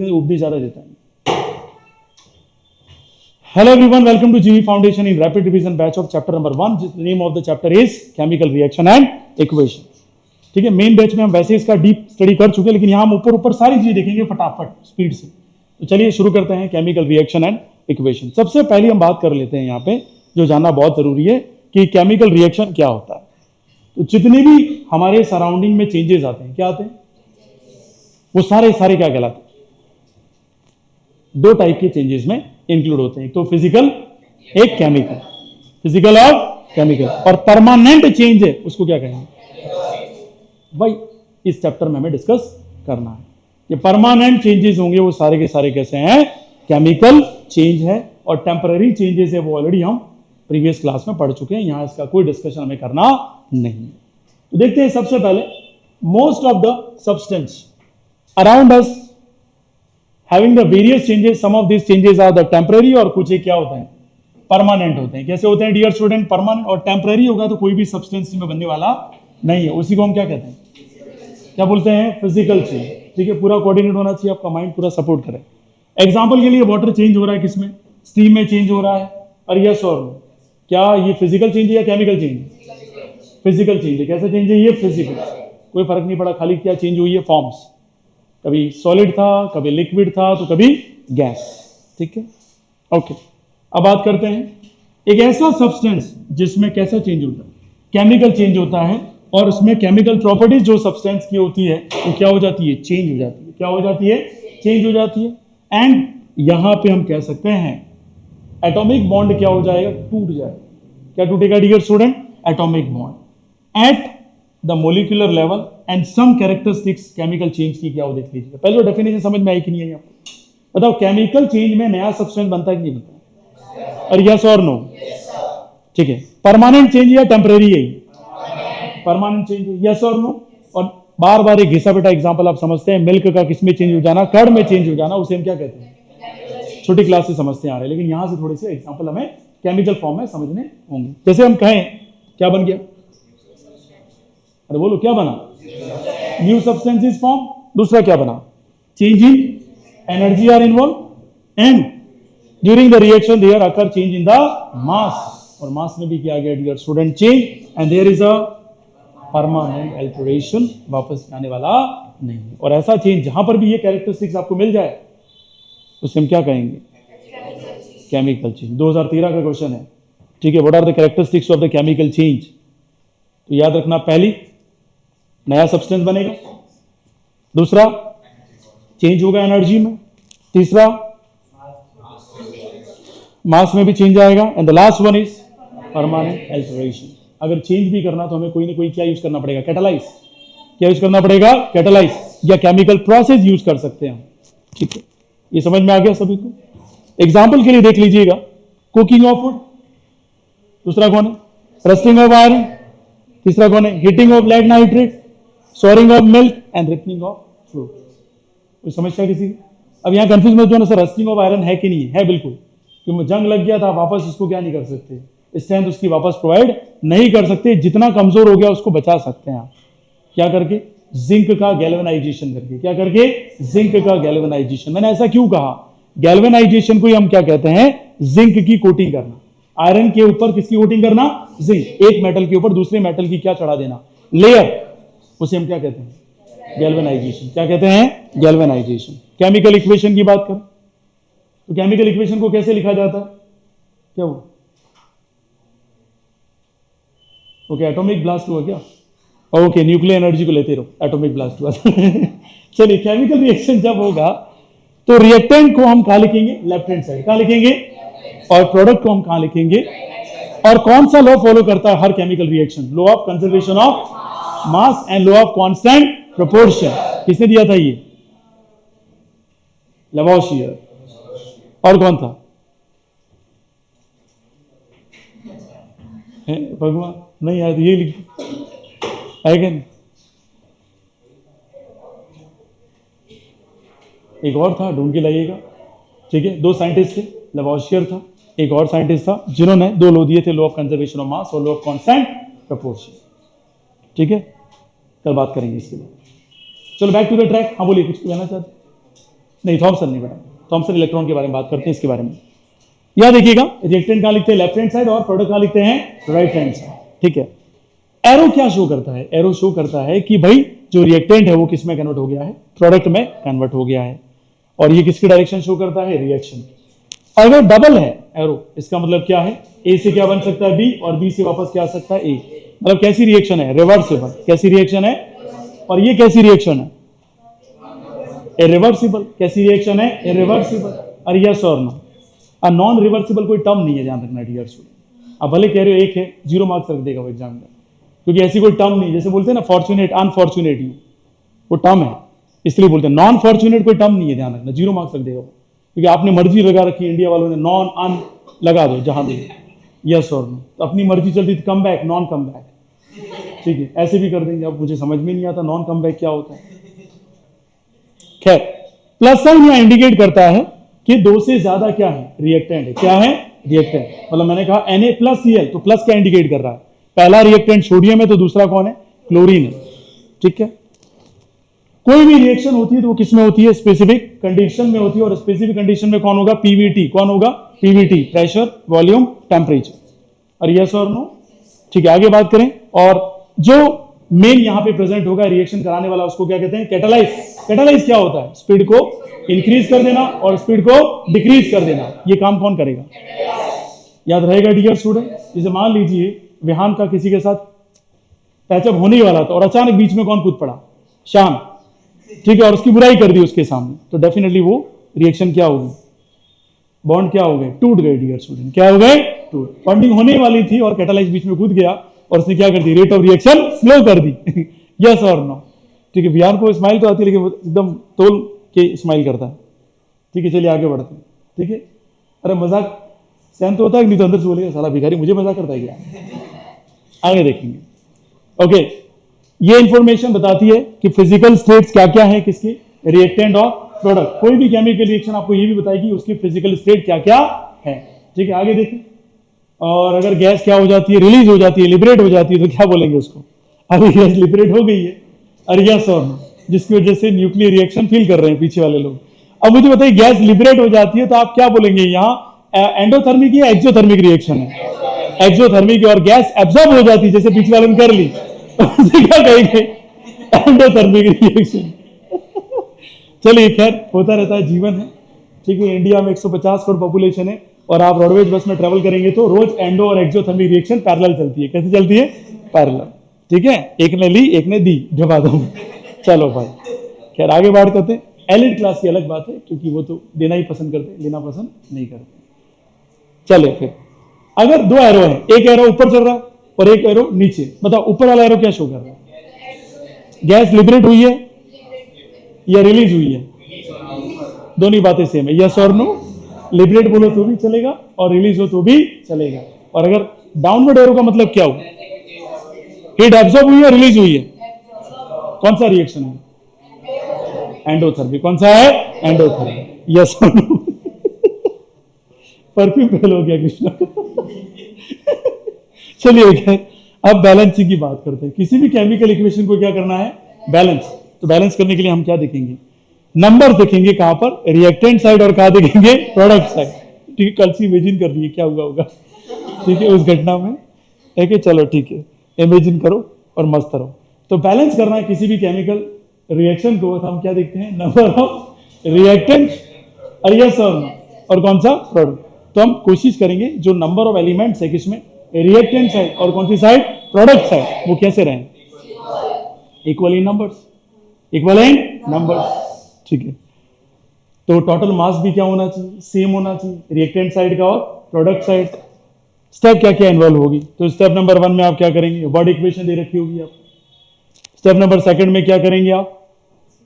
उपदेश ज्यादा देता है। Hello everyone, welcome to GV Foundation in Rapid Revision batch of chapter number 1. The name of the chapter is Chemical Reaction and Equation. ठीक है, main batch में हम वैसे इसका डीप स्टडी कर चुके हैं, लेकिन यहाँ हम ऊपर सारी चीजें देखेंगे फटाफट स्पीड से। तो चलिए शुरू करते हैं केमिकल रिएक्शन एंड इक्वेशन। सबसे पहले हम बात कर लेते हैं यहाँ पे, जो जानना बहुत जरूरी है कि केमिकल रिएक्शन क्या होता है। तो जितने भी हमारे सराउंडिंग में चेंजेस आते हैं, क्या आते हैं, वो सारे क्या कहलाते हैं? दो टाइप के चेंजेस में इंक्लूड होते हैं, एक तो फिजिकल, एक केमिकल। फिजिकल और केमिकल। और परमानेंट चेंज है उसको क्या कहेंगे भाई, इस चैप्टर में हमें डिस्कस करना है। ये परमानेंट चेंजेस होंगे वो सारे के सारे कैसे हैं, केमिकल चेंज है। और टेम्पररी चेंजेस है वो ऑलरेडी हम प्रीवियस क्लास में पढ़ चुके हैं, यहां इसका कोई डिस्कशन हमें करना नहीं। तो देखते हैं सबसे पहले, most of the substance around us having the various changes, some of these changes are the temporary, और कुछ एक क्या होता है, परमानेंट होते हैं। कैसे होते हैं डियर स्टूडेंट? परमानेंट और टेम्पररी होगा तो कोई भी सब्सटेंस में बनने वाला नहीं है, उसी को हम क्या कहते हैं, क्या बोलते हैं, फिजिकल चेंज। ठीक है, पूरा कोऑर्डिनेट होना चाहिए, आपका माइंड पूरा सपोर्ट करे। एग्जाम्पल के लिए वाटर चेंज हो रहा है किसमें, स्टीम में चेंज हो रहा है, और यस और नो, क्या ये फिजिकल चेंज है या केमिकल चेंज है? फिजिकल चेंज है। कैसे चेंज है ये? फिजिकल। कोई फर्क नहीं पड़ा, खाली क्या चेंज हुई है, फॉर्म्स। कभी सॉलिड था, कभी लिक्विड था, तो कभी गैस। ठीक है, ओके। अब बात करते हैं एक ऐसा सब्सटेंस जिसमें कैसा चेंज होता है, केमिकल चेंज होता है, और उसमें केमिकल प्रॉपर्टीज जो सब्सटेंस की होती है वो क्या हो जाती है, चेंज हो जाती है। क्या हो जाती है? चेंज हो जाती है। एंड यहां पे हम कह सकते हैं एटॉमिक बॉन्ड क्या हो जाएगा, टूट जाएगा। क्या टूटेगा dear student? Atomic bond at the molecular level and some characteristics chemical change की क्या हो, देख लीजिए। पहले डेफिनेशन समझ में आई कि नहीं है? बताओ, केमिकल चेंज में नया सब्सटेंस बनता है कि नहीं बनता? और यस और नो? ठीक है, परमानेंट चेंज या टेम्परेरी है? परमानेंट चेंज है, यस और नो? और बार बार एक घिसा बेटा एग्जांपल आप समझते हैं, मिल्क का किसमें चेंज हो जाना, कर्ड में चेंज हो जाना, उसे हम क्या कहते हैं? छोटी क्लास से समझते आ रहे हैं, लेकिन यहां से थोड़े से एग्जांपल हमें केमिकल फॉर्म में समझने होंगे। जैसे हम कहें क्या बन गया, अरे बोलो क्या बना, न्यू सब्सटेंस फॉर्म। दूसरा क्या बना, change in energy are involved, and during the reaction there occur change in the mass. और मास में भी क्या गया dear student, change, and there is a permanent alteration, वापस आने वाला नहीं। और ऐसा चेंज जहां पर भी ये कैरेक्टरिस्टिक्स आपको मिल जाए उसे हम क्या कहेंगे, केमिकल चेंज। 2013 का क्वेश्चन है। ठीक है, what are the characteristics of the chemical change? तो याद रखना, पहली नया सब्सटेंस बनेगा, दूसरा चेंज होगा एनर्जी में, तीसरा मास में भी चेंज आएगा, and the last one is permanent alteration. अगर चेंज भी करना तो हमें कोई ना कोई क्या यूज करना पड़ेगा, कैटालाइज। क्या यूज करना पड़ेगा? कैटालाइज, या केमिकल प्रोसेस यूज कर सकते हैं हम। ठीक है, ये समझ में आ गया सभी को? एग्जाम्पल के लिए देख लीजिएगा, कुकिंग ऑफ फूड, दूसरा कौन है, रस्टिंग ऑफ आयरन, तीसरा कौन है, heating of lead nitrate, souring of milk, and ripening of fruit. कोई समस्या किसी? अब यहां कंफ्यूज मत होना, सर रस्टिंग ऑफ आयरन है कि नहीं है? बिल्कुल, क्योंकि जंग लग गया था, वापस उसको क्या नहीं कर सकते, स्ट्रेंथ उसकी वापस प्रोवाइड नहीं कर सकते। जितना कमजोर हो गया उसको बचा सकते हैं आप, क्या करके, जिंक का गैल्वेनाइजेशन करके। क्या करके? जिंक का गैल्वेनाइजेशन। मैंने ऐसा क्यों कहा, गैल्वेनाइजेशन को हम क्या कहते हैं, जिंक की कोटिंग करना। आयरन के ऊपर किसकी कोटिंग करना, जिंक। एक मेटल के ऊपर दूसरे मेटल की क्या चढ़ा देना, लेयर, उसे हम क्या कहते हैं, गैल्वेनाइजेशन। क्या कहते हैं? गैल्वेनाइजेशन। केमिकल इक्वेशन की बात करें तो केमिकल इक्वेशन को कैसे लिखा जाता है, क्या वो, ओके, एटॉमिक ब्लास्ट हुआ क्या? ओके, न्यूक्लियर एनर्जी को लेते रहो, एटॉमिक ब्लास्ट हुआ। चलिए, केमिकल रिएक्शन जब होगा तो रिएक्टेंट को हम कहां लिखेंगे, लेफ्ट हैंड साइड। कहां लिखेंगे? और प्रोडक्ट को हम कहां लिखेंगे? और कौन सा लॉ फॉलो करता है हर chemical reaction? Law of conservation of mass and law of constant proportion. किसने दिया था ये? लवॉसियर। और कौन था? भगवान नहीं यार, ये लिख है क्या? एक और था, ढूंढ के लाइएगा। ठीक है, दो साइंटिस्ट थे, लवॉसियर था, एक और साइंटिस्ट था, जिन्होंने दो लॉ दिए थे, लॉ ऑफ कंजर्वेशन ऑफ मास और लॉ ऑफ कांस्टेंट प्रोपोर्शन। ठीक है, कल बात करेंगे इसके बाद। चलो बैक टू द ट्रैक। हाँ बोलिए, कुछ कहना चाहते? नहीं, थॉमसन नहीं बेटा, थॉमसन इलेक्ट्रॉन के बारे में बात करते हैं, इसके बारे में। यह देखिएगा, रिएक्टेंट कहाँ लिखते हैं, लेफ्ट हैंड साइड, और प्रोडक्ट कहाँ लिखते हैं, राइट हैंड साइड। ठीक है, एरो क्या शो करता है, एरो शो करता है कि भाई जो रिएक्टेंट है वो किस में कन्वर्ट हो गया है, प्रोडक्ट में कन्वर्ट हो गया है। और ये किसकी डायरेक्शन शो करता है, रिएक्शन। अगर डबल है एरो, इसका मतलब क्या है, ए से क्या बन सकता है, बी, और बी से वापस क्या आ सकता है, ए। मतलब कैसी रिएक्शन है, रिवर्सिबल। कैसी रिएक्शन है, और ये कैसी रिएक्शन है, इरिवर्सिबल। कैसी रिएक्शन है, इरिवर्सिबल। और यस और नो, नॉन रिवर्सिबल कोई टर्म नहीं है, ध्यान रखना डियर स्टूडेंट। अब भले कह रहे हो एक है, 0 मार्क्स रख देगा वो एग्जाम में, क्योंकि ऐसी कोई टर्म नहीं। जैसे बोलते हैं ना फॉर्चुनेट, अनफॉर्चुनेट, यू वो टर्म है, इसलिए बोलते हैं। नॉन फॉर्चुनेट कोई टर्म नहीं है, ध्यान रखना, 0 मार्क्स रख देगा वो, क्योंकि आपने मर्जी लगा रखी है, इंडिया वालों ने नॉन अन लगा दो जहां दे, यस और नो, तो अपनी मर्जी चलती, come back, non come back. ठीक है, ऐसे भी कर देंगे। अब मुझे समझ में नहीं आता नॉन कम बैक क्या होता है। खैर, प्लस साइन यहां इंडिकेट करता है कि दो से ज्यादा क्या है, रिएक्टेंट है। क्या है, रिएक्टेंट। मतलब मैंने कहा Na प्लस Cl, तो प्लस क्या इंडिकेट कर रहा है, पहला रिएक्टेंट सोडियम है, तो दूसरा कौन है, क्लोरीन है। ठीक है, कोई भी रिएक्शन होती है तो वो किसमें होती है, स्पेसिफिक कंडीशन में होती है। और स्पेसिफिक कंडीशन में कौन होगा, पीवीटी। कौन होगा, पीवीटी, प्रेशर, वॉल्यूम, टेम्परेचर। और यस और नो। ठीक है, आगे बात करें। और जो मेन यहां पे प्रेजेंट होगा रिएक्शन कराने वाला, उसको क्या कहते हैं, कैटालाइज। कैटालाइज क्या होता है, स्पीड को इंक्रीज कर देना और स्पीड को डिक्रीज कर देना। ये काम कौन करेगा, याद रहेगा डियर स्टूडेंट। जैसे मान लीजिए विहान का किसी के साथ पैचअप होने ही वाला था, और अचानक बीच में कौन कूद पड़ा, शान। ठीक है, और उसकी बुराई कर दी उसके सामने, तो डेफिनेटली वो रिएक्शन क्या होगी, बॉन्ड क्या हो गए, टूट गए डियर स्टूडेंट। क्या हो गए, टूट। बॉन्डिंग होने वाली थी और कैटालाइज बीच में कूद गया, और उसने क्या कर दी, रेट ऑफ रिएक्शन स्लो कर दी। यस और नो। ठीक है, बिहान को स्माइल तो आती है, लेकिन वो एकदम तोल के स्माइल करता है। ठीक है, चलिए आगे बढ़ते हैं। ठीक है, अरे मजाक सहन तो होता है, नहीं तो अंदर से बोलेगा साला भिखारी मुझे मजाक करता है क्या। आगे देखेंगे। ओके, ये इंफॉर्मेशन बताती है कि फिजिकल स्टेट्स क्या क्या है किसकी, रिएक्टेंट और प्रोडक्ट। कोई भी केमिकल रिएक्शन आपको ये भी बताएगी उसकी फिजिकल स्टेट क्या क्या है। ठीक है, आगे देखें। और अगर गैस क्या हो जाती है, रिलीज हो जाती है, लिबरेट हो जाती है, तो क्या बोलेंगे उसको, अरे गैस लिबरेट हो गई है। अरे यस और नो, जिसकी वजह से न्यूक्लियर रिएक्शन फील कर रहे हैं पीछे वाले लोग। अब मुझे बताइए, गैस लिबरेट हो जाती है तो आप क्या बोलेंगे, यहाँ एंडोथर्मिक या एक्सोथर्मिक रिएक्शन है, एक्सोथर्मिक। और गैस एब्जॉर्ब हो जाती है, जैसे पीछे वाले ने कर ली, क्या कहेंगे, एंडोथर्मिक रिएक्शन। चलिए खैर, होता रहता है, जीवन है। ठीक है, इंडिया में 150 करोड़ पॉपुलेशन है, और आप रोडवेज बस में ट्रेवल करेंगे तो रोज एंडो और एक्सोथर्मिक रिएक्शन पैरेलल चलती है। कैसे चलती है, पैरेलल। ठीक है, एक ने ली एक ने दी, जवाब दो। चलो भाई, खैर आगे बात करते हैं। एलिट क्लास की अलग बात है, क्योंकि वो तो देना ही पसंद करते हैं, लेना पसंद नहीं करते। चले फिर, अगर दो एरो है, एक एरो ऊपर चल रहा है और एक एरो नीचे, बताओ ऊपर वाला एरो क्या शो कर रहा है, गैस लिबरेट हुई है या रिलीज हुई है। दोनों बातें सेम है, यस और नो। लिबरेट बोलो तो भी चलेगा और रिलीज हो तो भी चलेगा। और अगर डाउनवर्ड एरो का मतलब क्या हुआ, हीट एब्सॉर्ब हुई है, रिलीज हुई है, कौन सा रिएक्शन है, एंडोथर्मिक। कौन सा है, एंडोथर्मिक। यस और नो। परफ्यूम फेल हो गया कृष्णा। चलिए खैर, अब बैलेंसिंग की बात करते हैं। किसी भी केमिकल इक्वेशन को क्या करना है, बैलेंस। तो बैलेंस करने के लिए हम क्या देखेंगे, नंबर देखेंगे, कहां पर, रिएक्टेंट साइड, और कहां देखेंगे, प्रोडक्ट साइड। ठीक है, कल से इमेजिन कर लिए क्या हुआ होगा। ठीक है, उस घटना में। ठीक है, चलो ठीक है, इमेजिन करो और मस्त रहो। तो बैलेंस करना है किसी भी केमिकल रिएक्शन को, तो हम क्या देखते हैं, नंबर ऑफ रिएक्टेंट, और यस और कौन सा, प्रोडक्ट। तो हम कोशिश करेंगे जो नंबर ऑफ एलिमेंट्स है किसमें, रिएक्टेंट साइड, और कौन सी साइड, प्रोडक्ट साइड, वो कैसे रहें, equal in numbers, equal in numbers. ठीक है, तो टोटल मास भी क्या होना चाहिए, सेम होना चाहिए, रिएक्टेंट साइड का और प्रोडक्ट साइड। स्टेप क्या क्या इन्वॉल्व होगी, तो स्टेप नंबर 1 में आप क्या करेंगे, वर्ड इक्वेशन दे रखी होगी आप। स्टेप नंबर 2 में क्या करेंगे आप,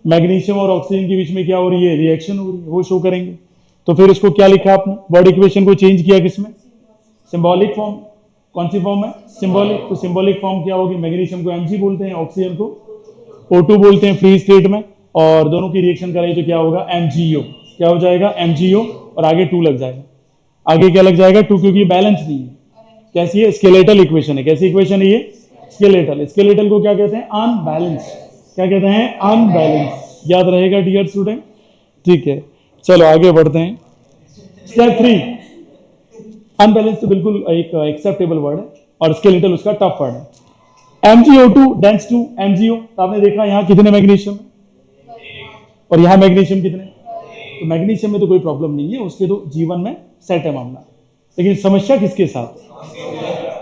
मैग्नीशियम और ऑक्सीजन के बीच में क्या हो रही है, रिएक्शन हो रही है, वो शो करेंगे। तो फिर इसको क्या लिखा आपने, वर्ड इक्वेशन को चेंज किया किसमें, सिंबॉलिक फॉर्म। कौन सी फॉर्म है, सिंबॉलिक। तो सिंबॉलिक फॉर्म क्या होगी, मैग्नीशियम को Mg बोलते हैं, ऑक्सीजन को O2 बोलते हैं फ्री स्टेट में, और दोनों की रिएक्शन करें तो क्या होगा, MgO। क्या हो जाएगा, MgO, और आगे 2 लग जाएगा। आगे क्या लग जाएगा, 2, क्योंकि बैलेंस नहीं है। कैसी है, स्केलेटल इक्वेशन है। कैसी इक्वेशन है ये, स्केलेटल। स्केलेटल को क्या कहते हैं, अनबैलेंस। क्या कहते हैं, अनबैलेंस। याद रहेगा डियर स्टूडेंट, ठीक है, चलो आगे बढ़ते हैं। स्टेप 3, अनबैलेंस तो बिल्कुल एक एक्सेप्टेबल वर्ड है और स्केलेटल उसका टफ वर्ड है। MgO2 डेंस टू MgO, तो आपने देखा यहाँ कितने मैग्नीशियम और यहाँ मैग्नीशियम कितने, तो मैग्नीशियम में तो कोई प्रॉब्लम नहीं है, उसके तो जीवन में सेट है मामला। लेकिन समस्या किसके साथ,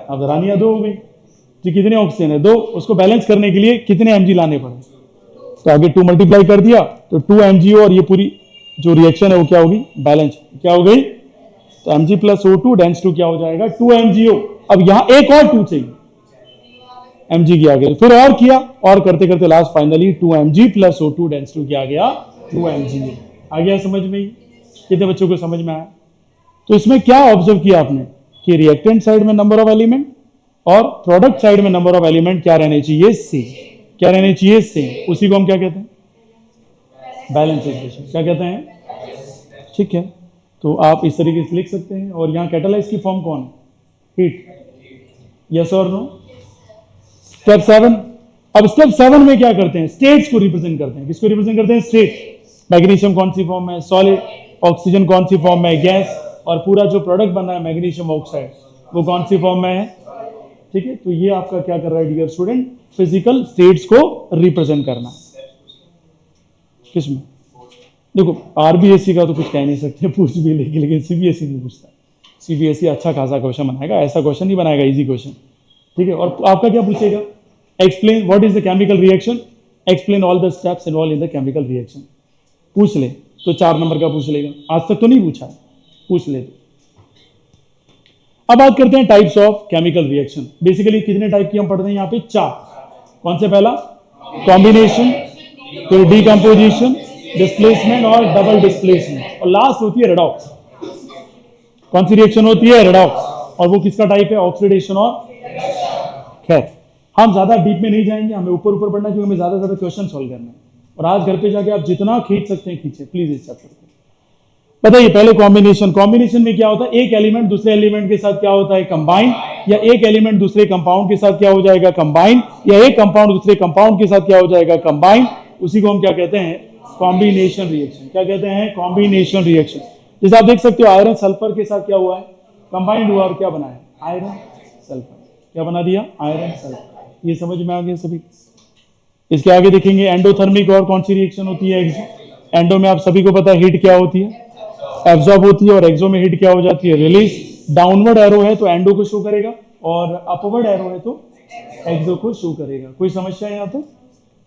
अब रानियां 2 हो गई, जी कितने ऑक्सीजन है 2, उसको बैलेंस करने के लिए कितने Mg लाने पड़े, तो आगे 2 मल्टीप्लाई कर दिया तो 2 MgO और ये पूरी जो रिएक्शन है वो क्या होगी, बैलेंस क्या हो गई, तो Mg प्लस O2 डेंस टू क्या हो जाएगा 2 MgO। अब यहां एक और 2 चाहिए Mg की आगे, फिर और किया और करते करते last finally 2 Mg plus O2 डेंस टू क्या आ गया 2 MgO। आ गया समझ में, कितने बच्चों को समझ में आया। तो इसमें क्या ऑब्जर्व किया आपने कि रिएक्टेंट साइड में नंबर ऑफ एलिमेंट और प्रोडक्ट साइड में नंबर ऑफ एलिमेंट क्या रहने चाहिए, सेम, क्या रहने चाहिए, सेम। उसी को हम क्या कहते हैं, बैलेंस इक्वेशन, क्या कहते हैं, ठीक है। तो आप इस तरीके से लिख सकते हैं। और यहाँ कैटालाइज की फॉर्म कौन है, हीट, यस और नो। स्टेप 7, अब स्टेप 7 में क्या करते हैं, स्टेट्स को रिप्रेजेंट करते हैं। किसको रिप्रेजेंट करते हैं, स्टेट। मैग्नीशियम कौन सी फॉर्म में, सॉलिड, ऑक्सीजन कौन सी फॉर्म में, गैस, और पूरा जो प्रोडक्ट बन रहा है मैग्नीशियम ऑक्साइड वो कौन सी फॉर्म में है, ठीक है। तो ये आपका क्या कर रहा है डियर स्टूडेंट, फिजिकल स्टेट्स को रिप्रेजेंट करना। किसमें, देखो आरबीएससी का तो कुछ कह नहीं सकते, पूछ भी लेगी, लेकिन सीबीएसई नहीं पूछता। सीबीएसई अच्छा खासा क्वेश्चन बनाएगा, ऐसा क्वेश्चन नहीं बनाएगा, इजी क्वेश्चन, ठीक है। और आपका क्या पूछेगा, explain what is the chemical reaction, explain all the steps involve in the chemical reaction, पूछ ले तो 4 नंबर का पूछ लेगा। आज तक तो नहीं पूछा, पूछ ले। अब बात करते हैं types of chemical reaction. Basically कितने टाइप की हम पढ़ते हैं यहाँ पे, 4। कौन से, पहला कॉम्बिनेशन, फिर डीकंपोजिशन, डिस्प्लेसमेंट और डबल डिस्प्लेसमेंट, और लास्ट होती है रेडॉक्स। कौन सी रिएक्शन होती है, रेडॉक्स, और वो किसका टाइप है, ऑक्सीडेशन। और खैर हम ज्यादा डीप में नहीं जाएंगे, हमें ऊपर ऊपर पढ़ना क्योंकि हमें ज्यादा क्वेश्चन सॉल्व करना है। और आज घर पे जाके आप जितना खींच सकते हैं खींचे प्लीज इस चैप्टर को। बताइए पहले कॉम्बिनेशन। कॉम्बिनेशन में क्या होता है, एक एलिमेंट दूसरे एलिमेंट के साथ क्या होता है, कंबाइन, या एक एलिमेंट दूसरे कंपाउंड के साथ क्या हो जाएगा, कंबाइन, या एक कंपाउंड दूसरे कंपाउंड के साथ क्या हो जाएगा, कंबाइन। उसी को हम क्या कहते हैं, कॉम्बिनेशन रिएक्शन। क्या कहते हैं, कॉम्बिनेशन रिएक्शन। जैसे आप देख सकते हो आयरन सल्फर के साथ क्या हुआ है, कंबाइंड हुआ और क्या बना है, आयरन सल्फर। क्या बना दिया, आयरन सल्फर। ये समझ में आ गया सभी। इसके आगे देखेंगे एंडोथर्मिक, और कौन सी रिएक्शन होती है, एक्सो। एंडो में आप सभी को पता है हीट क्या होती है, एब्जॉर्ब होती है, और एक्सो में हीट क्या हो जाती है, रिलीज। डाउनवर्ड एरो है तो एंडो को शो करेगा, और अपवर्ड एरो है तो एक्सो को शो करेगा। कोई समस्या है यहाँ पे।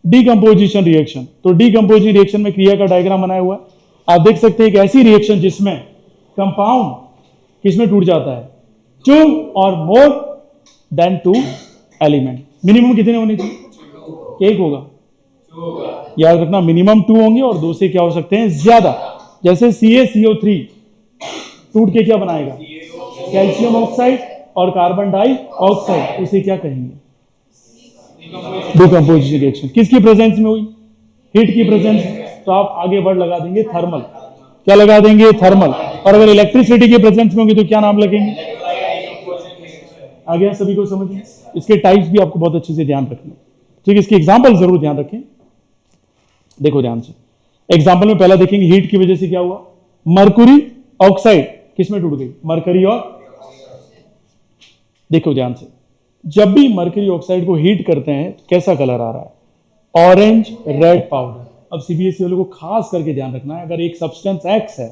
डीकंपोजिशन रिएक्शन, तो डीकंपोजिशन रिएक्शन में क्रिया का डायग्राम बनाया हुआ है। आप देख सकते हैं एक ऐसी रिएक्शन जिसमें कंपाउंड किसमें टूट जाता है, 2 और मोर देन 2 एलिमेंट। मिनिमम कितने होने चाहिए, 1 होगा, याद रखना, मिनिमम 2 होंगे और 2 से क्या हो सकते हैं, ज्यादा। जैसे CaCO3 टूट के क्या बनाएगा, कैल्शियम ऑक्साइड और कार्बन डाइऑक्साइड, उसे क्या कहेंगे, डिकम्पोजिशन रिएक्शन। किसकी प्रेजेंस में हुई, हीट की प्रेजेंस में, तो आप आगे वर्ड लगा देंगे थर्मल। क्या लगा देंगे, थर्मल। और अगर इलेक्ट्रिसिटी की प्रेजेंस में होंगे तो क्या नाम लगेंगे, आ गया सभी को समझ में। इसके टाइप्स भी आपको बहुत अच्छे से ध्यान रखना, ठीक है। इसके एग्जाम्पल जरूर ध्यान रखें, देखो ध्यान से। एग्जाम्पल में पहला देखेंगे, हीट की वजह से क्या हुआ, मरकुरी ऑक्साइड किसमें टूट गई, मरकरी। और देखो ध्यान से, जब भी मरकरी ऑक्साइड को हीट करते हैं कैसा कलर आ रहा है, ऑरेंज रेड पाउडर। अब सीबीएसई वालों को खास करके ध्यान रखना है, अगर एक सब्सटेंस एक्स है,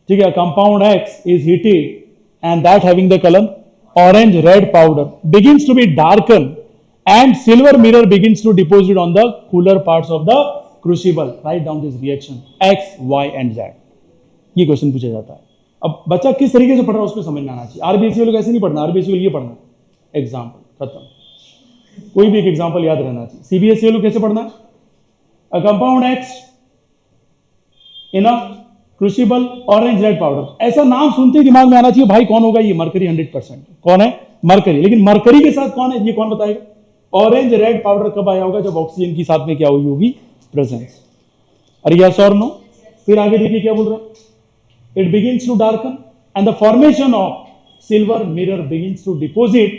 ठीक है, compound x is heated and that having the colour orange red powder begins to be darkened and silver mirror begins to deposit on the cooler parts of the crucible. Write down this reaction X, Y and Z. ये question पूछा जाता है। अब बच्चा किस तरीके से पढ़ रहा है उसमें समझ में आना चाहिए। आरबीएससी वालों को ऐसे नहीं पढ़ना, आरबीएससी वालों ये पढ़ना, एग्जाम्पल खत्म। कोई भी एक एग्जाम्पल याद रहना चाहिए। सीबीएसई वालों कैसे पढ़ना, a compound x in a crucible orange red powder. ऐसा नाम सुनते ही दिमाग में आना चाहिए भाई कौन होगा ये, मरकरी 100%। कौन है, मरकरी। लेकिन मरकरी के साथ कौन है ये कौन बताएगा। ऑरेंज रेड पाउडर कब आया होगा, जब ऑक्सीजन की साथ में क्या हुई होगी, प्रेजेंस। अरे यस और नो। फिर आगे देखिए क्या बोल रहा है, it begins to darken and the formation of silver mirror begins to deposit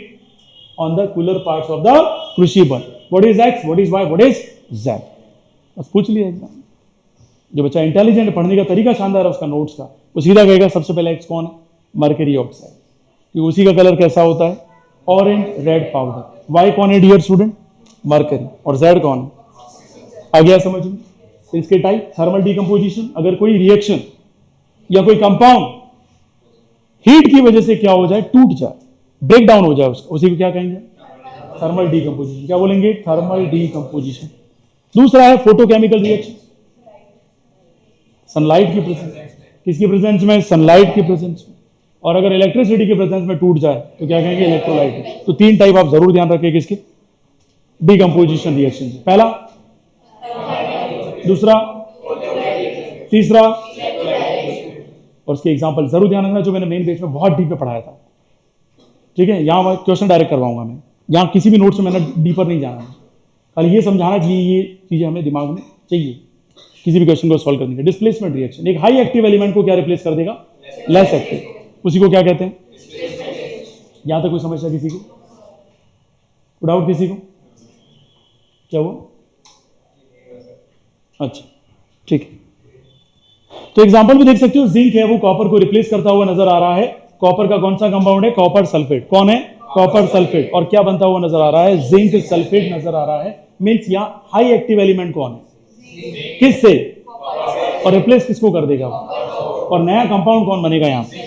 on the cooler parts of the crucible. What is X, what is Y, what is Z? बस पूछ लिया एग्जाम। जो बच्चा इंटेलिजेंट, पढ़ने का तरीका शानदार है उसका, नोट्स का, वो सीधा कहेगा सबसे पहले एक्स कौन है, मर्करी ऑक्साइड, क्योंकि उसी का कलर कैसा होता है, ऑरेंज रेड पाउडर। वाई कौन है डियर स्टूडेंट, मर्करी, और जेड कौन है, आ गया समझ में। तो इसके टाइप, थर्मल डिकम्पोजिशन, अगर कोई रिएक्शन या कोई कंपाउंड हीट की वजह से क्या हो जाए, टूट जाए, ब्रेक डाउन हो जाए उसका, उसी को क्या कहेंगे, थर्मल डिकम्पोजिशन। क्या बोलेंगे, थर्मल डिकम्पोजिशन। दूसरा है फोटोकेमिकल रिएक्शन, सनलाइट की प्रेजेंस, किसकी प्रेजेंस में, सनलाइट की प्रेजेंस में, और अगर इलेक्ट्रिसिटी की प्रेजेंस में टूट जाए तो क्या कहेंगे, इलेक्ट्रोलाइट। तो तीन टाइप आप जरूर ध्यान रखें किसके, डिकम्पोजिशन रिएक्शन। पहला, दूसरा, तीसरा, और उसके एग्जांपल जरूर ध्यान रखना जो मैंने मेन बेस में बहुत डीप में पढ़ाया था। ठीक है, यहां मैं क्वेश्चन डायरेक्ट करवाऊंगा, मैं यहां किसी भी नोट्स में मैंने डीपर नहीं जाना, खाली ये समझाना कि ये चीजें हमें दिमाग में चाहिए किसी भी क्वेश्चन को सॉल्व करने के। डिस्प्लेसमेंट रिएक्शन, एक हाई एक्टिव एलिमेंट को क्या रिप्लेस कर देगा, लेस एक्टिव, उसी को क्या कहते हैं। यहां तक कोई समस्या किसी को, डाउट किसी को, क्या हुआ, अच्छा ठीक है। तो एग्जांपल भी देख सकते हो, जिंक है वो कॉपर को रिप्लेस करता हुआ नजर आ रहा है। कॉपर का कौन सा कंपाउंड है, कॉपर सल्फेट, कौन है, कॉपर सल्फेट, और क्या बनता हुआ नजर आ रहा है, जिंक सल्फेट नजर आ रहा है। मींस यहां हाई एक्टिव एलिमेंट कौन है, किससे, और रिप्लेस किसको कर देगा, और नया कंपाउंड कौन बनेगा यहां पे,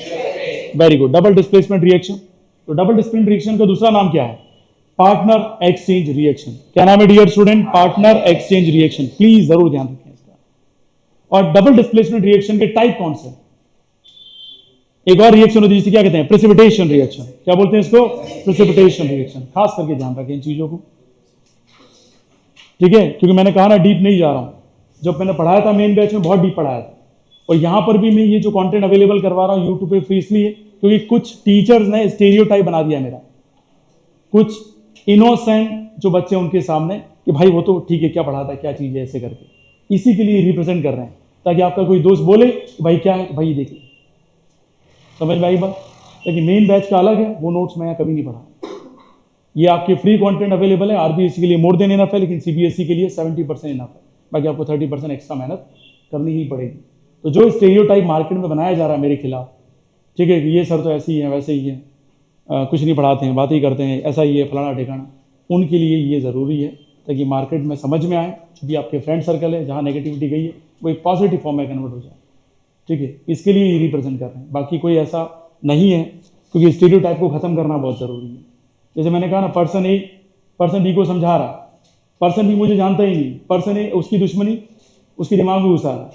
very good, double displacement reaction. तो डबल डिस्प्लेसमेंट रिएक्शन का दूसरा नाम क्या है, पार्टनर एक्सचेंज रिएक्शन। क्या नाम है dear student, partner exchange reaction, please जरूर ध्यान रखें इसका। और डबल डिस्प्लेसमेंट रिएक्शन के टाइप कौन से, एक और रिएक्शन होती है जिसे क्या कहते हैं, प्रेसिपिटेशन रिएक्शन। क्या बोलते हैं इसको, प्रेसिपिटेशन रिएक्शन। खास करके ध्यान रखें इन चीजों को, ठीक है, क्योंकि मैंने कहा ना डीप नहीं जा रहा हूं, जब मैंने पढ़ाया था मेन बैच में बहुत डीप पढ़ाया था, और यहां पर भी मैं ये जो कंटेंट अवेलेबल करवा रहा हूं यूट्यूब पे फ्री इसलिए क्योंकि कुछ टीचर्स ने स्टेरियोटाइप बना दिया मेरा, कुछ इनोसेंट जो बच्चे उनके सामने कि भाई वो तो ठीक है क्या पढ़ाता है, क्या चीज है, ऐसे करके इसी के लिए रिप्रेजेंट कर रहे हैं, ताकि आपका कोई दोस्त बोले कि भाई क्या है, तो भाई देखिए, समझ में आई बात। ताकि मेन बैच का अलग है, वो नोट्स मैं यहाँ कभी नहीं पढ़ा। ये आपके फ्री कंटेंट अवेलेबल है, आरबीएससी के लिए मोर देन इनफ है, लेकिन सीबीएसई के लिए 70% इनफ है, बाकी आपको 30% एक्स्ट्रा मेहनत करनी ही पड़ेगी। तो जो स्टेरियोटाइप मार्केट में बनाया जा रहा है मेरे खिलाफ, ठीक है, कि ये सर तो ऐसे ही है वैसे ही है, कुछ नहीं पढ़ाते हैं, बात ही करते हैं, ऐसा ही है फलाना ठिकाना, उनके लिए ये ज़रूरी है ताकि मार्केट में समझ में आए, जो भी आपके फ्रेंड सर्कल है जहाँ नेगेटिविटी गई है वो एक पॉजिटिव फॉर्म में कन्वर्ट हो जाए, ठीक है, इसके लिए ये रिप्रेजेंट कर रहे हैं, बाकी कोई ऐसा नहीं है, क्योंकि स्टेरियोटाइप को खत्म करना बहुत ज़रूरी है। जैसे मैंने कहा ना, पर्सन ए पर्सन बी को समझा रहा, पर्सन बी मुझे जानता ही नहीं, पर्सन ए उसकी दुश्मनी उसके दिमाग में घुसा रहा,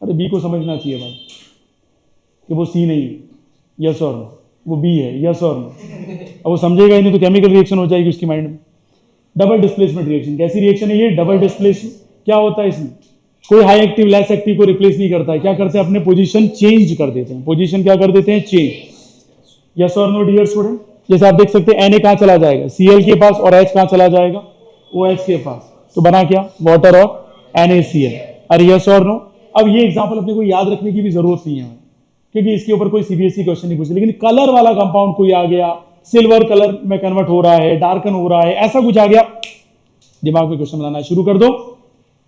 अरे बी को समझना चाहिए भाई कि वो सी नहीं है, यस और नो, वो बी है, यस और नो। अब वो समझेगा ही नहीं तो केमिकल रिएक्शन हो जाएगी उसकी माइंड में। डबल डिस्प्लेसमेंट रिएक्शन, कैसी रिएक्शन है ये, डबल डिस्प्लेसमेंट। क्या होता है इसमें, कोई हाई एक्टिव लेस एक्टिव को रिप्लेस नहीं करता है, क्या करते हैं, अपने पोजीशन चेंज कर देते हैं, पोजीशन क्या कर देते हैं, चेंज। यस और नो डियर स्टूडेंट। जैसे आप देख सकते हैं Na कहां चला जाएगा, Cl के पास, और H कहां चला जाएगा, OH के पास, तो बना क्या, वाटर और NaCl। अरे यस और नो। अब ये एग्जांपल अपने को याद रखने की भी जरूरत नहीं है, क्योंकि इसके ऊपर कोई सीबीएसई क्वेश्चन नहीं पूछे, लेकिन कलर वाला कंपाउंड कोई आ गया, सिल्वर कलर में कन्वर्ट हो रहा है, डार्कन हो रहा है, ऐसा कुछ आ गया, दिमाग में क्वेश्चन बनाना शुरू कर दो,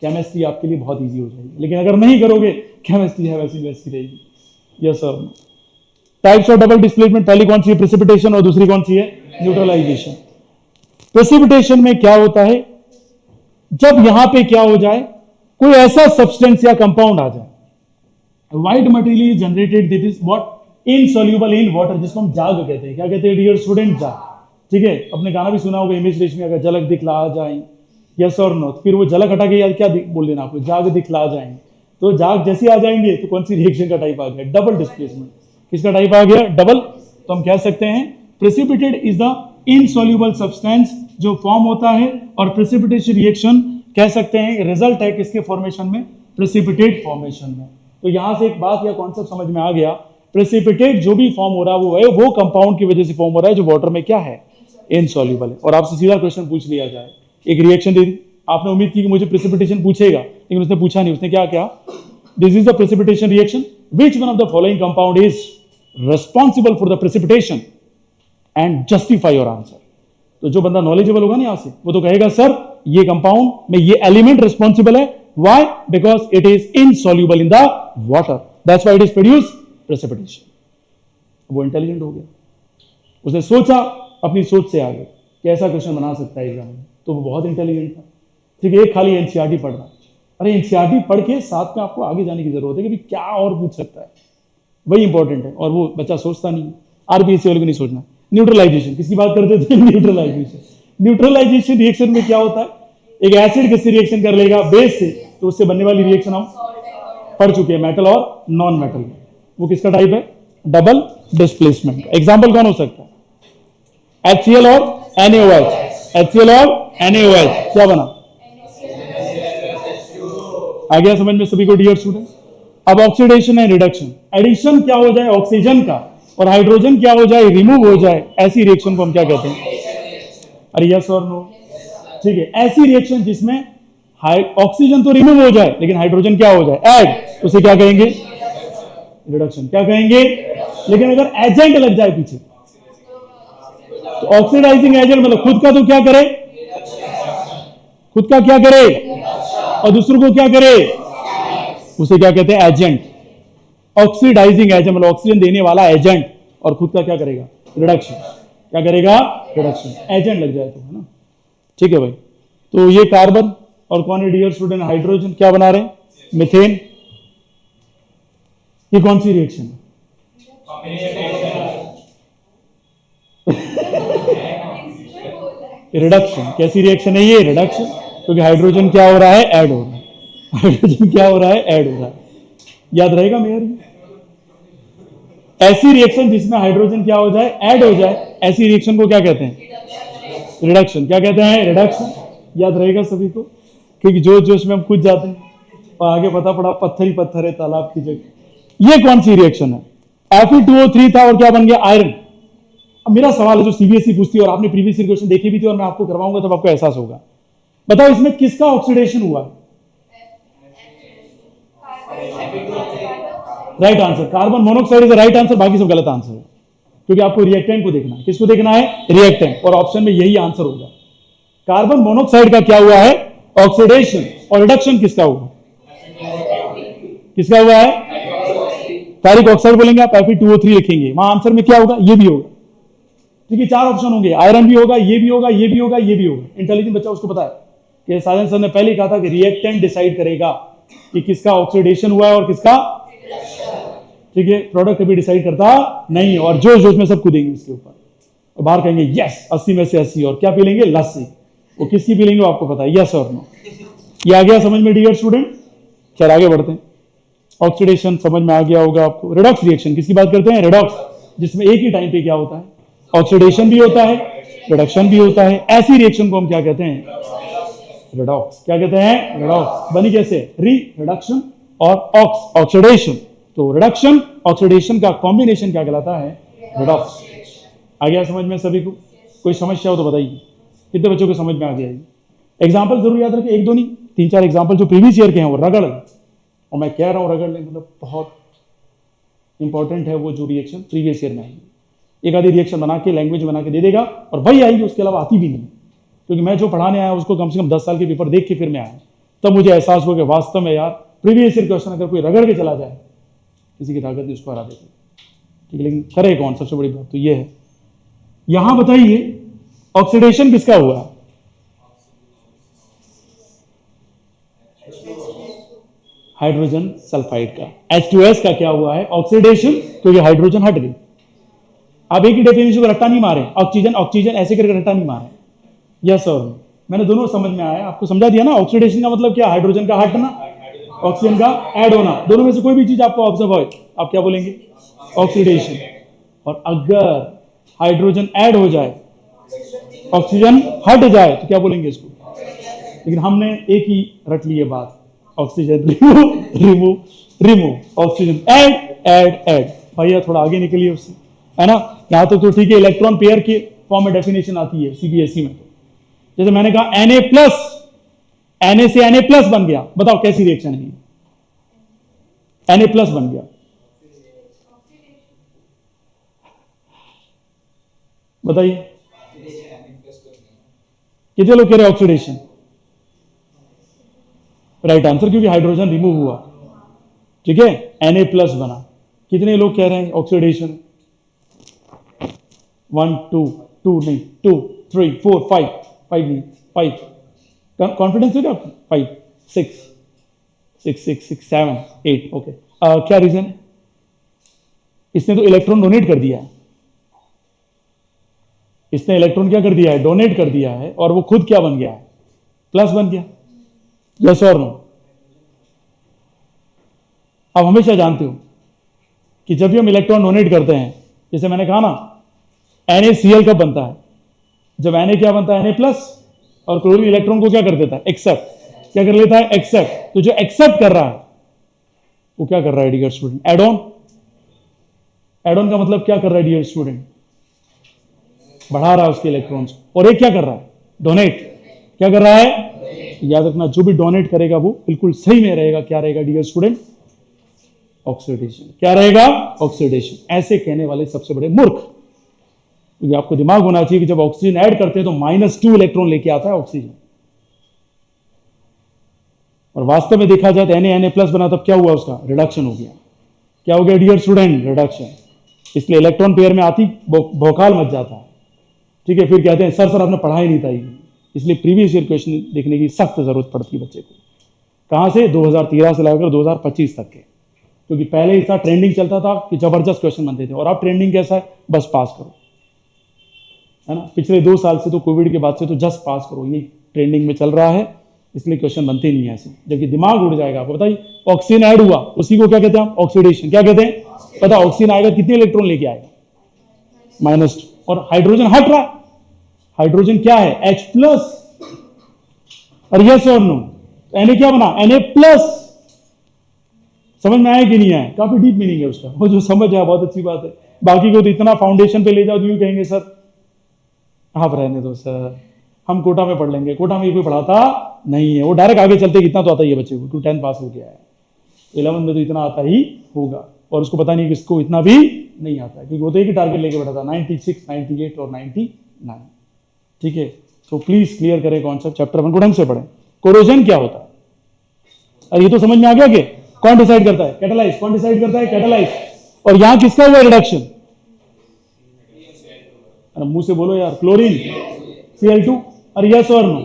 केमिस्ट्री आपके लिए बहुत इजी हो जाएगी। लेकिन अगर नहीं करोगे, केमिस्ट्री है वैसी वैसी रहेगी। Yes sir. Types of double displacement, पहली कौन सी है, प्रेसिपिटेशन, और दूसरी कौन सी है, न्यूट्रलाइजेशन। प्रेसिपिटेशन में क्या होता है, जब यहां पे क्या हो जाए, कोई ऐसा सब्सटेंस या कंपाउंड आ जाए, white material generated, this is what, insoluble in water, जिसको हम जाग कहते हैं। क्या कहते हैं डियर स्टूडेंट, जाग, ठीक है। अपने गाना भी सुना होगा हिमेश रेशमिया का, झलक दिखला जाए, यस और नो, फिर वो झलक हटा के यार क्या बोल देना आपको, जाग दिखला जाएंगे, तो जाग जैसे आ जाएंगे तो कौन सी रिएक्शन का टाइप आ गया, डबल डिस्प्लेसमेंट। किसका टाइप आ गया, डबल। तो हम कह सकते हैं precipitate is the insoluble substance जो फॉर्म होता है, और प्रेसिपिटेशन रिएक्शन कह सकते हैं रिजल्ट है किसके फॉर्मेशन में, प्रेसिपिटेट फॉर्मेशन में। तो यहां से एक बात या कॉन्सेप्ट समझ में आ गया, प्रेसिपिटेट जो भी फॉर्म हो रहा है वो कंपाउंड की वजह से फॉर्म हो रहा है जो वाटर में क्या है, इनसॉल्युबल है। और आपसे सीधा क्वेश्चन पूछ लिया जाए, एक रिएक्शन दे दी, आपने उम्मीद की कि मुझे प्रेसिपिटेशन पूछेगा, लेकिन उसने पूछा नहीं, उसने क्या क्या, this is the precipitation reaction, which one of the following compound is responsible for the precipitation and justify your answer. तो जो बंदा नॉलेजेबल होगा ना यहां से, वो तो कहेगा सर ये कंपाउंड में ये एलिमेंट रिस्पॉन्सिबल है Why? Because it is insoluble in the water. That's why it is produce precipitation. वो इंटेलिजेंट हो गया, उसने सोचा, अपनी सोच से आगे कि ऐसा क्वेश्चन बना सकता है एग्जाम में, तो वो बहुत इंटेलिजेंट था। ठीक है, एक खाली एनसीईआरटी पढ़ रहा, अरे एनसीईआरटी पढ़ के साथ में आपको आगे जाने की जरूरत है कि भी क्या और पूछ सकता है, वही इंपॉर्टेंट है। और वो बच्चा सोचता नहीं, आरबीएससी वाले को नहीं सोचना। न्यूट्रलाइजेशन, किसकी बात करते थे? न्यूट्रलाइजेशन। न्यूट्रलाइजेशन रिएक्शन में क्या होता है, एक एसिड किससे रिएक्शन कर लेगा, बेस से, तो उससे बनने वाली रिएक्शन हम पढ़ चुके हैं, मेटल और नॉन मेटल में। वो किसका टाइप है? Double displacement. एग्जाम्पल कौन हो सकता है? HCl और NaOH। HCl और NaOH क्या बना? आ गया समझ में सभी को डियर स्टूडेंट? अब ऑक्सीडेशन एंड रिडक्शन, एडिशन क्या हो जाए ऑक्सीजन का और हाइड्रोजन क्या हो जाए, रिमूव हो जाए, ऐसी रिएक्शन को हम क्या कहते हैं? अरे यस और नो? ठीक है, ऐसी रिएक्शन जिसमें ऑक्सीजन तो रिमूव हो जाए लेकिन हाइड्रोजन क्या हो जाए, ऐड, उसे क्या कहेंगे? रिडक्शन। क्या कहेंगे? लेकिन अगर एजेंट लग जाए पीछे, तो ऑक्सीडाइजिंग एजेंट मतलब खुद का तो क्या करे, खुद का क्या करे और दूसरों को क्या करे, उसे क्या कहते हैं? एजेंट। ऑक्सीडाइजिंग एजेंट मतलब ऑक्सीजन देने वाला एजेंट, और खुद का क्या करेगा? रिडक्शन। क्या करेगा? रिडक्शन। एजेंट लग जाए तो, है ना? ठीक है भाई। तो ये कार्बन और कौन है डियर स्टूडेंट? हाइड्रोजन क्या बना रहे हैं? मीथेन। ये कौन सी रिएक्शन है? रिडक्शन। कैसी रिएक्शन है ये? रिडक्शन, क्योंकि हाइड्रोजन क्या हो रहा है? ऐड हो रहा है। हाइड्रोजन क्या हो रहा है? ऐड हो रहा है। याद रहेगा मेयर? ऐसी रिएक्शन जिसमें हाइड्रोजन क्या हो जाए? ऐड हो जाए, ऐसी रिएक्शन को क्या कहते हैं? रिडक्शन। क्या कहते हैं? रिडक्शन। याद रहेगा सभी को, क्योंकि जोश जोश में हम कूद जाते हैं और आगे पता पड़ा पत्थर ही पत्थर है तालाब की जगह। ये कौन सी रिएक्शन है? Fe2O3 था और क्या बन गया? आयरन। अब मेरा सवाल है जो सीबीएसई पूछती है और आपने प्रीवियस ईयर क्वेश्चन देखे भी थे और मैं आपको करवाऊंगा तब आपको एहसास होगा। बताओ इसमें किसका ऑक्सीडेशन हुआ? Right answer, carbon monoxide is right answer, बाकी सब गलत आंसर है, क्योंकि आपको रिएक्टेंट को देखना है। किसको देखना है? रिएक्टेंट, और ऑप्शन में यही आंसर होगा। कार्बन मोनोऑक्साइड का क्या हुआ है? ऑक्सीडेशन। और रिडक्शन किसका हुआ? किसका हुआ है? फेरिक ऑक्साइड बोलेंगे आप, Fe2O3 लिखेंगे, वहां आंसर में क्या होगा? ये भी होगा। ठीक है, चार ऑप्शन होंगे, आयरन भी होगा, ये भी होगा, ये भी होगा, ये भी होगा। इंटेलिजेंट बच्चा उसको पता है कि साजन सर ने पहले ही कहा था कि रिएक्टेंट डिसाइड करेगा कि किसका ऑक्सीडेशन हुआ है और किसका। ठीक है, प्रोडक्ट कभी डिसाइड करता नहीं, और जोश जोश में सब कूदेंगे इसके ऊपर और बाहर कहेंगे यस 80 में से 80, और क्या पी लेंगे? लस्सी। वो किसकी पी लेंगे वो आपको पता है, यस और नो। ये आ गया समझ में डियर स्टूडेंट? चल आगे बढ़ते हैं। ऑक्सीडेशन समझ में आ गया होगा आपको। रिडॉक्स रिएक्शन किसकी बात करते हैं? रिडॉक्स, जिसमें एक ही टाइम पे क्या होता है? ऑक्सीडेशन भी होता है, रिडक्शन भी होता है। ऐसी रिएक्शन को हम क्या कहते हैं? रिडॉक्स। क्या कहते हैं? रिडॉक्स। बनी कैसे? री रिडक्शन और ऑक्स ऑक्सीडेशन। तो रिडक्शन ऑक्सीडेशन का कॉम्बिनेशन क्या कहलाता है? रिडॉक्स। आ गया समझ में सभी को? कोई समस्या हो तो बताइए। कितने बच्चों को समझ में आ गया? एग्जाम्पल जरूर याद रखें, एक दो नहीं, तीन चार एग्जाम्पल जो प्रीवियस ईयर के हैं वो रगड़, और मैं कह रहा हूं रगड़ लें मतलब बहुत इंपॉर्टेंट है वो जो रिएक्शन प्रीवियस ईयर में आएगी। एक आधी रिएक्शन बना के लैंग्वेज बना के दे देगा और वही आएगी, उसके अलावा आती भी नहीं, क्योंकि मैं जो पढ़ाने आया उसको कम से कम 10 साल के पेपर देख के फिर मैं आया, तब मुझे एहसास हुआ कि वास्तव में यार प्रीवियस ईयर क्वेश्चन अगर कोई रगड़ के चला जाए, किसी की ताकत नहीं उसको हरा देते। ठीक है, लेकिन करे कौन? सबसे बड़ी बात तो ये है। यहां बताइए ऑक्सीडेशन किसका हुआ? हाइड्रोजन सल्फाइड का। H2S का क्या हुआ है? ऑक्सीडेशन, क्योंकि हाइड्रोजन हट गई। आप एक ही डेफिनेशन को रट्टा नहीं मारे, ऑक्सीजन ऑक्सीजन ऐसे करके रट्टा नहीं मारे। यस और नो? मैंने दोनों समझ में आया, आपको समझा दिया ना। ऑक्सीडेशन का मतलब क्या? हाइड्रोजन का हटना, ऑक्सीजन का ऐड होना। दोनों में से कोई भी चीज आपको ऑब्जर्व हो, आप क्या बोलेंगे? ऑक्सीडेशन। और अगर हाइड्रोजन ऐड हो जाए, ऑक्सीजन हट जाए, तो क्या बोलेंगे इसको? लेकिन हमने एक ही रट ली है बात, oxygen remove remove remove, oxygen add add add. भैया थोड़ा आगे निकलिए उससे, है ना? यहां तक तो ठीक है, इलेक्ट्रॉन पेयर के फॉर्म में डेफिनेशन आती है सीबीएसई में। जैसे मैंने कहा Na प्लस, Na से Na प्लस बन गया, बताओ कैसी रिएक्शन है? Na प्लस बन गया, बताइए कितने लोग कह रहे ऑक्सीडेशन? राइट आंसर, क्योंकि हाइड्रोजन रिमूव हुआ, ठीक है, Na+ बना। कितने लोग कह रहे हैं ऑक्सीडेशन? 1 2 2 नहीं, 2 3 4 5, 5 नहीं, 5 कॉन्फिडेंस है क्या आपको? 5 6 6 6 6 7 8, ओके। क्या रीजन है? इसने तो इलेक्ट्रॉन डोनेट कर दिया है, इसने इलेक्ट्रॉन क्या कर दिया है? डोनेट कर दिया है, और वो खुद क्या बन गया है? प्लस बन गया। यस और नो? आप हमेशा जानते हो कि जब भी हम इलेक्ट्रॉन डोनेट करते हैं, जैसे मैंने कहा ना, NaCl कब बनता है? जब Na क्या बनता है? Na+, और क्लोरीन इलेक्ट्रॉन को क्या कर देता है? एक्सेप्ट। क्या कर लेता है? एक्सेप्ट। तो जो एक्सेप्ट कर रहा है वो क्या कर रहा है dear student? Add on. Add on का मतलब क्या कर रहा है डियर स्टूडेंट? बढ़ा रहा है उसके इलेक्ट्रॉन्स। और एक क्या कर रहा है? डोनेट। क्या कर रहा है? याद रखना, जो भी डोनेट करेगा वो बिल्कुल सही में रहेगा। क्या रहेगा डियर स्टूडेंट? ऑक्सीडेशन। क्या रहेगा? ऑक्सीडेशन। ऐसे कहने वाले सबसे बड़े मूर्ख। ये आपको दिमाग होना चाहिए कि जब ऑक्सीजन ऐड करते हैं तो -2 इलेक्ट्रॉन लेके आता है ऑक्सीजन, और वास्तव में देखा जाए तो Na+ बना, तब क्या हुआ? उसका रिडक्शन हो गया। क्या हो गया डियर स्टूडेंट? रिडक्शन। इसलिए इलेक्ट्रॉन पेयर में आती भौकाल मच जाता है, ठीक है। फिर कहते हैं सर आपने पढ़ा ही नहीं था ये। इसलिए प्रीवियस ईयर क्वेश्चन देखने की सख्त जरूरत पड़ती है बच्चे को। कहां से? 2013 से लेकर 2025 तक के, क्योंकि पहले ऐसा ट्रेंडिंग चलता था कि जबरदस्त क्वेश्चन बनते थे, और अब ट्रेंडिंग कैसा है? बस पास करो, है ना। पिछले 2 साल से तो, कोविड के बाद से तो जस्ट पास करो, ये ट्रेंडिंग में चल रहा है, इसलिए क्वेश्चन बनते नहीं है ऐसे। जबकि दिमाग उड़ जाएगा आपको। बताइए, ऑक्सीजन ऐड हुआ, उसी को क्या कहते हैं? ऑक्सीडेशन। क्या कहते हैं? पता, ऑक्सीजन आएगा, कितने इलेक्ट्रॉन लेके आएगा? -2। और हाइड्रोजन हट रहा है। हाइड्रोजन क्या है? H+। और यस और नो? Na क्या बना? Na+। समझ में आया कि नहीं आया? काफी डीप मीनिंग है उसका, वो जो समझ आया बहुत अच्छी बात है। बाकी को तो इतना फाउंडेशन पे ले जाओ तो यूं कहेंगे सर आप रहने दो सर, हम कोटा में पढ़ लेंगे। कोटा में कोई पढ़ाता नहीं है, वो डायरेक्ट आगे चलते कितना तो आता ही है बच्चे को, 10 पास हो गया है, 11 में तो इतना आता ही होगा, और उसको पता नहीं किसको इतना भी नहीं आता है, क्योंकि वो तो एक ही टारगेट लेके बैठा था, 96, 98 और 99। ठीक है, तो प्लीज क्लियर करें कॉन्सेप्ट, चैप्टर 1 को ढंग से पढ़ें। कोरोजन क्या होता है? और ये तो समझ में आ गया कि कौन डिसाइड करता है? कैटालाइज। कौन डिसाइड करता है? कैटालाइज। और यहां किसका हुआ रिडक्शन? मुंह से बोलो यार, क्लोरीन Cl2। और यस और नो?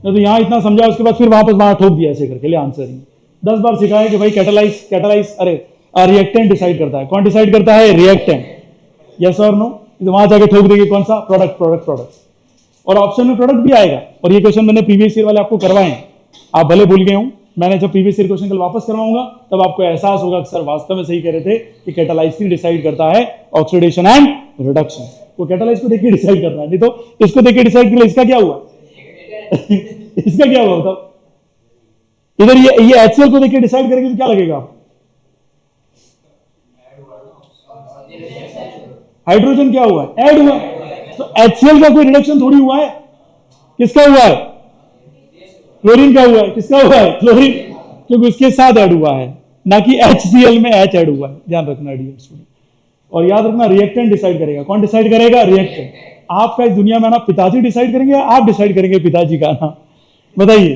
तो यहां इतना समझा, उसके बाद फिर वापस वहां ठोक दिया ऐसे करके, ले आंसर ही 10 बार सिखाया कि भाई कैटालाइज कैटालाइज, अरे रिएक्टेंट डिसाइड करता है। कौन डिसाइड करता है? रिएक्टेंट। यस और नो? तो वहां जाके ठोक देंगे कौन सा? Product product product. और ऑप्शन में प्रोडक्ट भी आएगा, और ये क्वेश्चन मैंने प्रीवियस ईयर वाले आपको करवाए हैं, आप भले भूल गए हूं, मैंने जब प्रीवियस ईयर क्वेश्चन कल वापस करवाऊंगा तब आपको एहसास होगा कि सर वास्तव में सही कह रहे थे कि कैटालाइज ही डिसाइड करता है ऑक्सीडेशन एंड रिडक्शन। वो कैटालाइज को देख के डिसाइड करना है, नहीं तो इसको देख के डिसाइड कर ले इसका क्या हुआ इसका क्या हुआ बताओ? इधर ये HCl को देख के डिसाइड करेंगे तो क्या लगेगा आप? हाइड्रोजन क्या हुआ? ऐड हुआ। तो HCl का कोई रिडक्शन थोड़ी हुआ है, किसका हुआ है? क्लोरीन का हुआ है। किसका हुआ है? क्लोरीन, क्योंकि उसके साथ ऐड हुआ है, ना कि HCl में H ऐड हुआ है। ध्यान रखना डियर स्टूडेंट। और याद रखना, रिएक्टेंट डिसाइड करेगा। कौन डिसाइड करेगा? रिएक्टेंट। आपका इस दुनिया में ना पिताजी डिसाइड करेंगे या आप डिसाइड करेंगे पिताजी का नाम? बताइए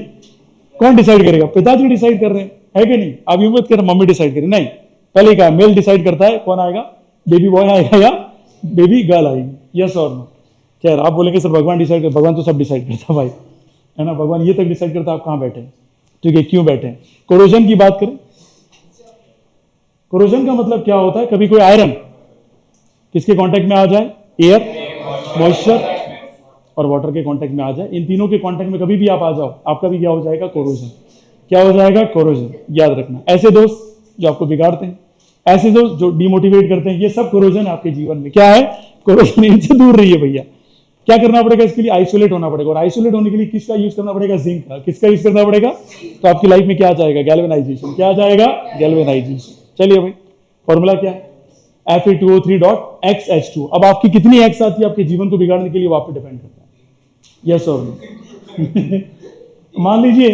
कौन डिसाइड करेगा? पिताजी डिसाइड कर रहे हैं, है कि नहीं? आप यूं मत कर मम्मी डिसाइड करें, नहीं, पहले क्या मेल डिसाइड करता है। कौन आएगा? बेबी बॉय आएगा या बेबी गर्ल आएगी? यस और नो? खैर आप बोलेंगे सर भगवान डिसाइड कर, भगवान तो सब डिसाइड करता भाई, है ना, भगवान ये तक डिसाइड करता आप कहां बैठे हैं, ठीक है, क्यों बैठे हैं। कोरोजन की बात करें, कोरोजन का मतलब क्या होता है? कभी कोई आयरन किसके कांटेक्ट में आ जाए? एयर, मॉइस्चर और वाटर के कांटेक्ट में आ जाए, इन तीनों के कांटेक्ट में कभी भी आप आ जाओ, आपका भी क्या हो जाएगा? कोरोजन। क्या हो जाएगा? कोरोजन। याद रखना, ऐसे दोस्त जो आपको बिगाड़ते हैं, ऐसे दोस्त जो डिमोटिवेट करते हैं, ये सब कोरोजन है आपके जीवन में। क्या है? कोरोजन। इनसे दूर रहिए भैया। क्या करना पड़ेगा इसके लिए? आइसोलेट होना पड़ेगा, और आइसोलेट होने के लिए किसका यूज करना पड़ेगा? जिंक का। किसका यूज करना पड़ेगा? तो आपकी लाइफ में क्या आ जाएगा? गैल्वेनाइजेशन। क्या आ जाएगा? गैल्वेनाइजेशन। चलिए भाई, फॉर्मूला क्या है? Fe2O3.XH2। अब आपकी कितनी एक्स आती है आपके जीवन को बिगाड़ने के लिए, वो आप पे डिपेंड करता है, यस और नो। मान लीजिए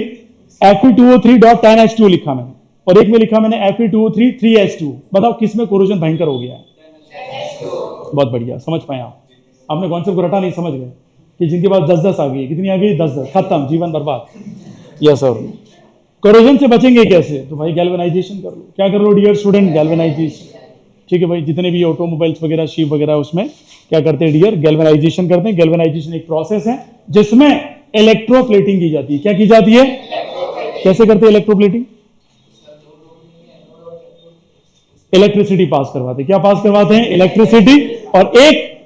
Fe2O3.10H2 लिखा मैंने, और एक में लिखा मैंने Fe2O3 3H2। बताओ किस में कोरोजन भयंकर हो गया है? बहुत बढ़िया, समझ पाए आप। आपने कॉन्सेप्ट को रटा नहीं, समझ गए कि जिनके पास 10-10 आ गई, कितनी आ गई? 10-10, खत्म, जीवन बर्बाद। यस और नो? कोरोजन से बचेंगे कैसे? तो भाई गैल्वेनाइजेशन कर लो। क्या कर लो डियर स्टूडेंट? गैल्वेनाइजेशन। ठीक है भाई, जितने भी ऑटोमोबाइल्स वगैरह, शिप वगैरह, उसमें क्या करते हैं डियर? गैल्वेनाइजेशन करते हैं। गैल्वेनाइजेशन एक प्रोसेस है जिसमें इलेक्ट्रोप्लेटिंग की जाती है। क्या की जाती है? कैसे करते हैं इलेक्ट्रोप्लेटिंग? इलेक्ट्रिसिटी पास करवाते हैं। क्या पास करवाते हैं? इलेक्ट्रिसिटी। और एक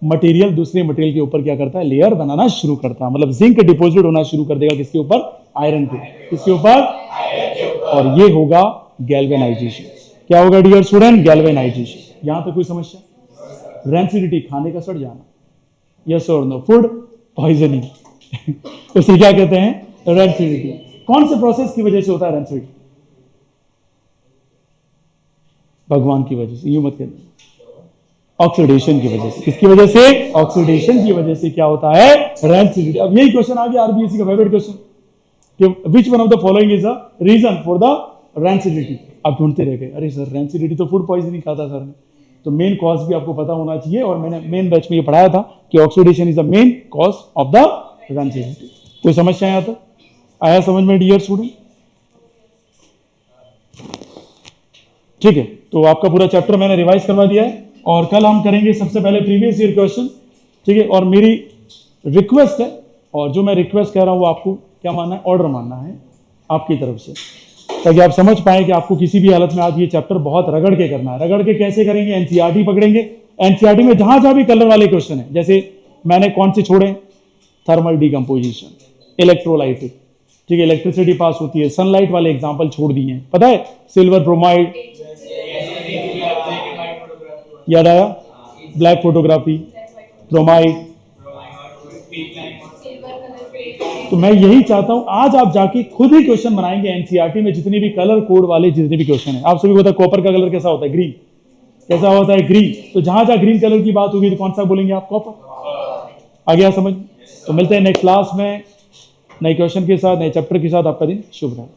मटेरियल दूसरे मटेरियल के ऊपर क्या करता है? लेयर बनाना शुरू करता है। मतलब जिंक डिपॉजिट होना शुरू कर देगा किसके ऊपर? आयरन के। किसके ऊपर? और ये होगा गैल्वेनाइजेशन। क्या होगा डियर स्टूडेंट? गैल्वेनाइजेशन। यहां तक कोई समस्या? रेंसिडिटी, खाने का सड़ जाना। यस और नो? Food poisoning. उसे क्या कहते हैं? रेंसिडिटी। कौन से प्रोसेस की वजह से होता है रेंसिडिटी? भगवान की वजह से। यूं मत कहना, ऑक्सीडेशन की वजह से। किसकी वजह से? ऑक्सीडेशन की वजह से क्या होता है? रेंसिडिटी। अब यही क्वेश्चन आ गया आरबीएससी का फेवरेट क्वेश्चन कि which one of the following is a reason for the rancidity. आप ढूंढते रह गए, अरे सर रेंसिडिटी तो फूड पॉइजनिंग कहा था सर ने। तो मेन कॉज भी आपको पता होना चाहिए, और मैंने मेन बैच में ये पढ़ाया था कि oxidation is the main cause of the rancidity. कोई समस्या आया? तो आया समझ में डियर स्टूडेंट? ठीक है, तो आपका पूरा चैप्टर मैंने रिवाइज करवा दिया है, और कल हम करेंगे सबसे पहले प्रीवियस ईयर क्वेश्चन। ठीक है, और मेरी रिक्वेस्ट है, और जो मैं रिक्वेस्ट कह रहा हूं वो आपको क्या मानना है? ऑर्डर मानना है आपकी तरफ से, ताकि आप समझ पाए कि आपको किसी भी हालत में आज ये चैप्टर बहुत रगड़ के करना है। रगड़ के कैसे करेंगे? एनसीईआरटी पकड़ेंगे। एनसीईआरटी में जहां जहां भी कलर वाले क्वेश्चन है, जैसे मैंने कौन से छोड़े? Thermal decomposition, electrolytic. ठीक है, इलेक्ट्रिसिटी पास होती है। सनलाइट वाले एग्जाम्पल छोड़ दिए हैं, पता है? सिल्वर ब्रोमाइड, याद आया? Black photography, bromide. तो मैं यही चाहता हूं आज आप जाके खुद ही क्वेश्चन बनाएंगे एनसीईआरटी में, जितने भी कलर कोड वाले जितने भी क्वेश्चन है। आप सभी को पता है कॉपर का कलर कैसा होता है? ग्रीन। कैसा होता है? ग्रीन। तो जहां जहां ग्रीन कलर की बात होगी तो कौन सा बोलेंगे आप? कॉपर। आ गया समझ? तो मिलते हैं नेक्स्ट क्लास में नए क्वेश्चन के साथ, नए चैप्टर के साथ। आपका दिन शुभ रहे।